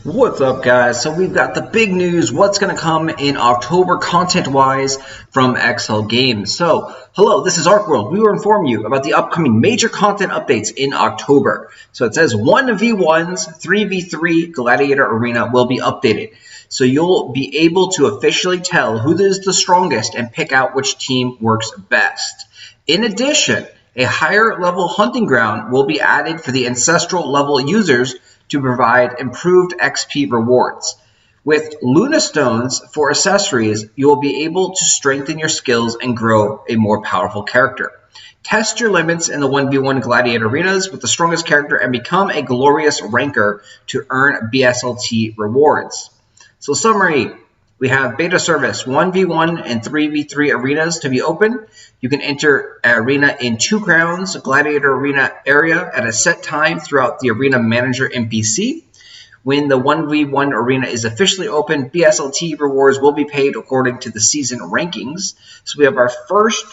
What's up, guys? So we've got the big news, what's going to come in October content-wise from XL Games. So, hello, this is Archeworld. We will inform you about the upcoming major content updates in October. So it says 1v1s, 3v3 Gladiator Arena will be updated. So you'll be able to officially tell who is the strongest and pick out which team works best. In addition, a higher level hunting ground will be added for the Ancestral level users to provide improved XP rewards. With Lunastones for accessories, you will be able to strengthen your skills and grow a more powerful character. Test your limits in the 1v1 Gladiator Arenas with the strongest character and become a glorious ranker to earn BSLT rewards. So summary, we have beta service 1v1 and 3v3 arenas to be open. You can enter an arena in Two Crowns Gladiator Arena area at a set time throughout the Arena Manager NPC. When the 1v1 arena is officially open, BSLT rewards will be paid according to the season rankings. So we have our first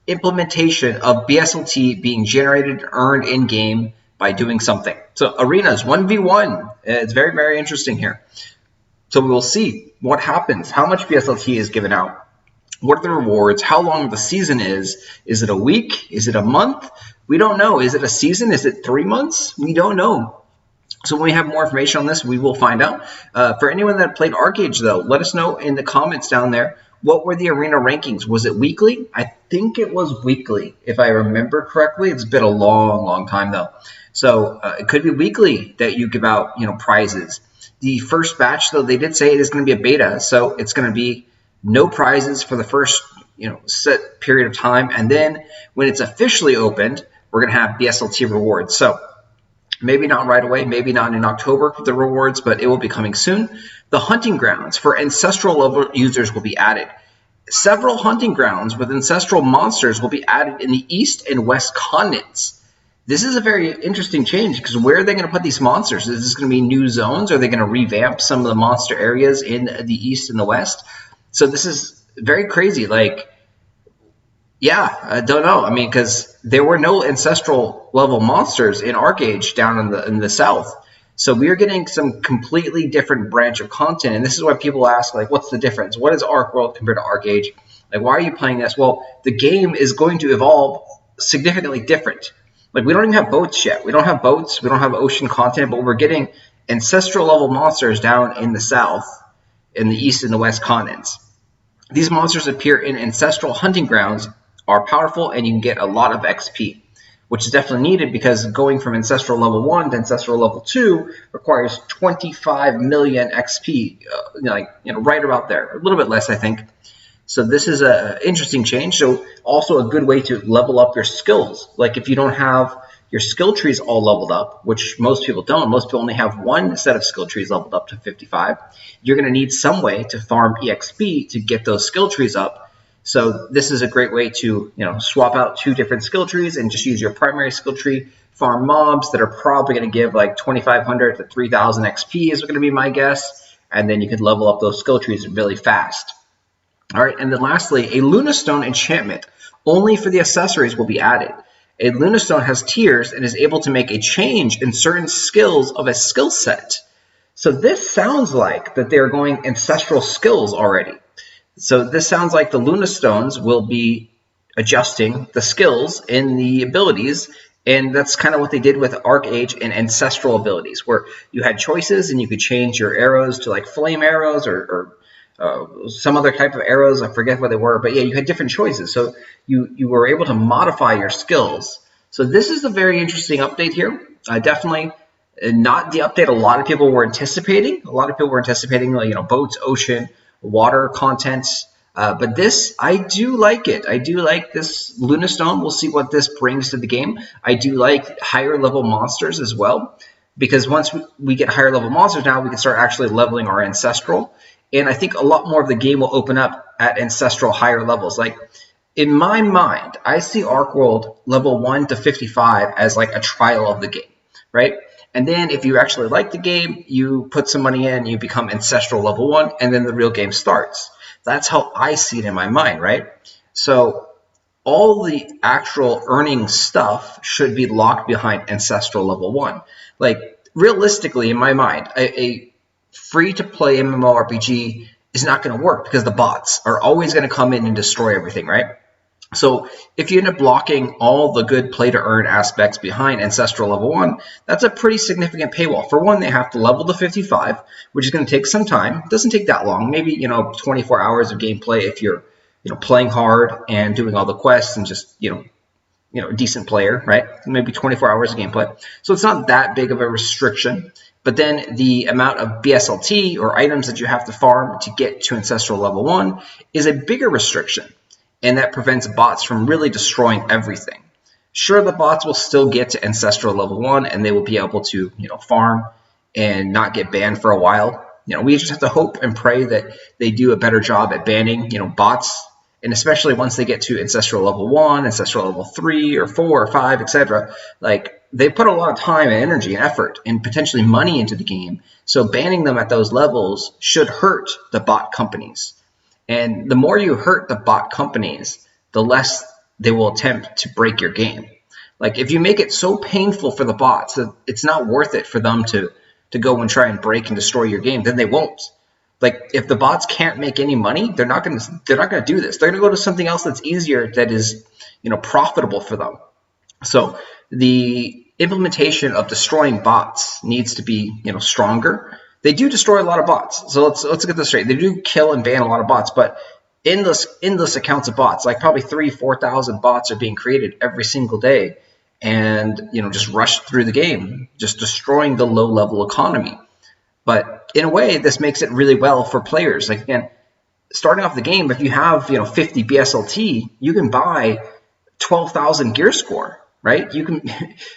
implementation of BSLT being generated and earned in-game by doing something. So arenas, 1v1, it's very, very interesting here. So we will see what happens, how much BSLT is given out, what are the rewards, how long the season is it a week, is it a month? We don't know. Is it a season? Is it 3 months? We don't know. So when we have more information on this, we will find out. For anyone that played ArcheAge, though, let us know in the comments down there, what were the arena rankings? Was it weekly? I think it was weekly, if I remember correctly. It's been a long, long time, though. So it could be weekly that you give out, prizes. The first batch, though, they did say it is going to be a beta, so it's going to be no prizes for the first, set period of time. And then when it's officially opened, we're going to have BSLT rewards. So maybe not right away, maybe not in October for the rewards, but it will be coming soon. The hunting grounds for Ancestral level users will be added. Several hunting grounds with Ancestral monsters will be added in the East and West continents. This is a very interesting change because where are they going to put these monsters? Is this going to be new zones? Are they going to revamp some of the monster areas in the East and the West? So this is very crazy. I don't know. I mean, because there were no Ancestral level monsters in ArcheAge down in the South. So we are getting some completely different branch of content. And this is why people ask, what's the difference? What is Archeworld compared to ArcheAge? Why are you playing this? Well, the game is going to evolve significantly different. We don't even have boats yet. We don't have boats. We don't have ocean content, but we're getting Ancestral level monsters down in the South, in the East and the West continents. These monsters appear in Ancestral hunting grounds, are powerful, and you can get a lot of XP, which is definitely needed because going from Ancestral level 1 to Ancestral level 2 requires 25 million XP, right about there. A little bit less, I think. So this is an interesting change. So also a good way to level up your skills. If you don't have your skill trees all leveled up, which most people don't, most people only have one set of skill trees leveled up to 55, you're going to need some way to farm EXP to get those skill trees up. So this is a great way to swap out 2 different skill trees and just use your primary skill tree, farm mobs that are probably going to give 2,500 to 3,000 XP is going to be my guess, and then you could level up those skill trees really fast. All right, and then lastly, a Lunastone enchantment only for the accessories will be added. A Lunastone has tiers and is able to make a change in certain skills of a skill set. So this sounds like that they're going Ancestral skills already. So this sounds like the Lunastones will be adjusting the skills in the abilities, and that's kind of what they did with ArcheAge and Ancestral abilities, where you had choices and you could change your arrows to flame arrows or some other type of arrows. I forget what they were, but yeah, you had different choices. So you were able to modify your skills. So this is a very interesting update here. Definitely not the update a lot of people were anticipating. A lot of people were anticipating, boats, ocean, water contents. But this, I do like it. I do like this Lunastone. We'll see what this brings to the game. I do like higher level monsters as well, because once we get higher level monsters now, we can start actually leveling our Ancestral. And I think a lot more of the game will open up at Ancestral higher levels. In my mind, I see Archeworld level 1 to 55 as a trial of the game, right? And then if you actually like the game, you put some money in, you become Ancestral level 1, and then the real game starts. That's how I see it in my mind, right? So all the actual earning stuff should be locked behind Ancestral level 1. Realistically, in my mind, a free-to-play MMORPG is not going to work because the bots are always going to come in and destroy everything, right? So if you end up blocking all the good play-to-earn aspects behind Ancestral level 1, that's a pretty significant paywall. For one, they have to level to 55, which is going to take some time. It doesn't take that long. Maybe 24 hours of gameplay if you're playing hard and doing all the quests and just a decent player, right? Maybe 24 hours of gameplay. So it's not that big of a restriction. But then the amount of BSLT or items that you have to farm to get to Ancestral level 1 is a bigger restriction. And that prevents bots from really destroying everything. Sure, the bots will still get to Ancestral level 1 and they will be able to farm and not get banned for a while. We just have to hope and pray that they do a better job at banning bots. And especially once they get to Ancestral level 1, Ancestral level 3 or 4 or 5, etc. Like, they put a lot of time and energy and effort and potentially money into the game. So banning them at those levels should hurt the bot companies. And the more you hurt the bot companies, the less they will attempt to break your game. Like, if you make it so painful for the bots that it's not worth it for them to go and try and break and destroy your game, then they won't. Like, if the bots can't make any money, they're not going to do this. They're going to go to something else that's easier, that is, profitable for them. So the implementation of destroying bots needs to be, stronger. They do destroy a lot of bots. So let's get this straight. They do kill and ban a lot of bots, but endless accounts of bots, like probably 3,000-4,000 bots are being created every single day, and just rush through the game, just destroying the low-level economy. But in a way, this makes it really well for players. Like, again, starting off the game, if you have 50 BSLT, you can buy 12,000 gear score. Right? You can,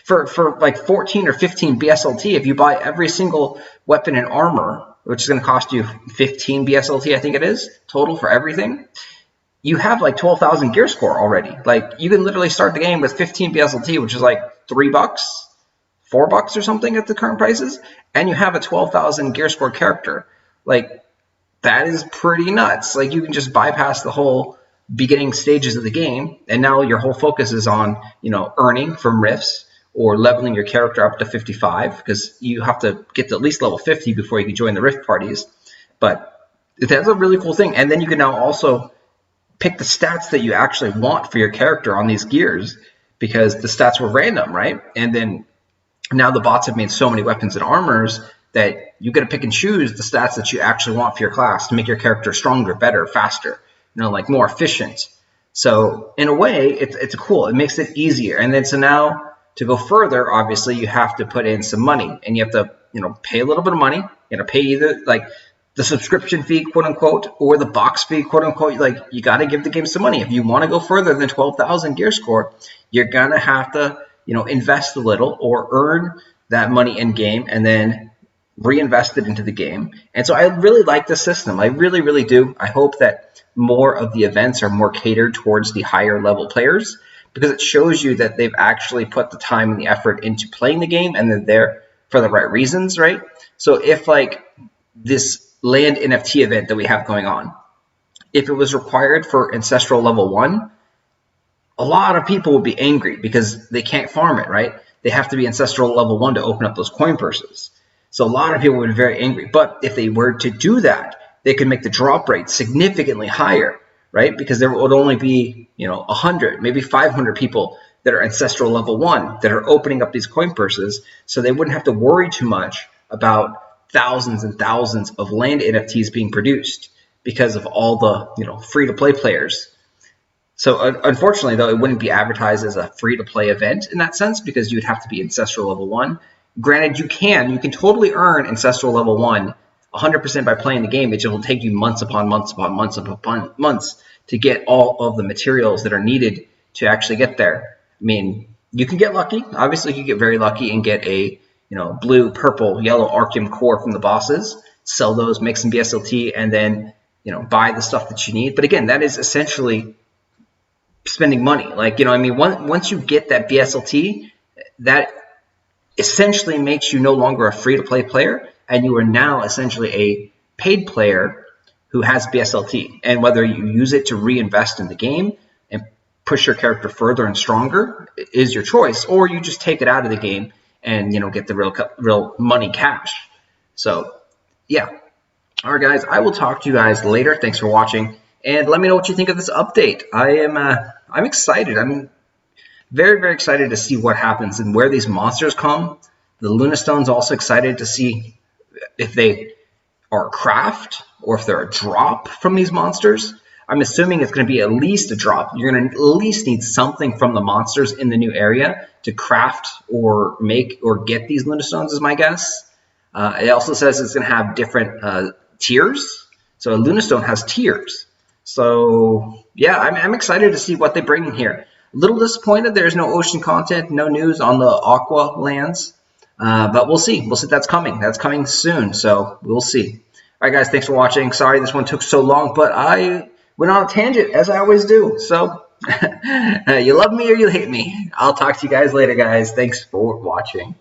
for like 14 or 15 BSLT, if you buy every single weapon and armor, which is going to cost you 15 BSLT, I think it is, total for everything, you have like 12,000 gear score already. Like, you can literally start the game with 15 BSLT, which is like $3, $4 or something at the current prices, and you have a 12,000 gear score character. Like, that is pretty nuts. Like, you can just bypass the whole beginning stages of the game, and now your whole focus is on earning from rifts or leveling your character up to 55, because you have to get to at least level 50 before you can join the rift parties. But that's a really cool thing. And then you can now also pick the stats that you actually want for your character on these gears, because the stats were random, right? And then now the bots have made so many weapons and armors that you get to pick and choose the stats that you actually want for your class to make your character stronger, better, faster, like more efficient. So in a way, it's cool. It makes it easier. And then so now to go further, obviously you have to put in some money, and you have to pay a little bit of money. You know, pay either like the subscription fee, quote unquote, or the box fee, quote unquote. Like, you got to give the game some money. If you want to go further than 12,000 gear score, you're gonna have to invest a little or earn that money in game and then reinvest it into the game. And so I really like this system. I really, really do. I hope that more of the events are more catered towards the higher level players, because it shows you that they've actually put the time and the effort into playing the game, and they're there for the right reasons, right? So if like this land NFT event that we have going on, if it was required for Ancestral level 1, a lot of people would be angry because they can't farm it, right? They have to be Ancestral level 1 to open up those coin purses. So a lot of people would be very angry. But if they were to do that, they could make the drop rate significantly higher, right? Because there would only be, 100, maybe 500 people that are Ancestral level 1 that are opening up these coin purses, so they wouldn't have to worry too much about thousands and thousands of land NFTs being produced because of all the, free-to-play players. So unfortunately, though, it wouldn't be advertised as a free-to-play event in that sense, because you'd have to be Ancestral level 1. Granted, you can totally earn Ancestral level 1 100% by playing the game, but it will take you months upon months upon months upon months to get all of the materials that are needed to actually get there. I mean, you can get lucky. Obviously, you can get very lucky and get a blue, purple, yellow Archeum core from the bosses, sell those, make some BSLT, and then buy the stuff that you need. But again, that is essentially spending money. Like, once you get that BSLT, that essentially makes you no longer a free-to-play player, and you are now essentially a paid player who has BSLT. And whether you use it to reinvest in the game and push your character further and stronger is your choice, or you just take it out of the game and get the real money cash. So yeah. All right, guys, I will talk to you guys later. Thanks for watching, and let me know what you think of this update. I'm excited. I'm very, very excited to see what happens and where these monsters come. The Lunastones also excited to see if they are a craft or if they're a drop from these monsters. I'm assuming it's going to be at least a drop. You're going to at least need something from the monsters in the new area to craft or make or get these Lunastones, is my guess. It also says it's going to have different tiers. So a Lunastone has tiers. So yeah, I'm excited to see what they bring in here. A little disappointed there's no ocean content, no news on the Aqua lands. But we'll see. We'll see. That's coming. That's coming soon. So we'll see. All right, guys. Thanks for watching. Sorry this one took so long, but I went on a tangent, as I always do. So you love me or you hate me. I'll talk to you guys later, guys. Thanks for watching.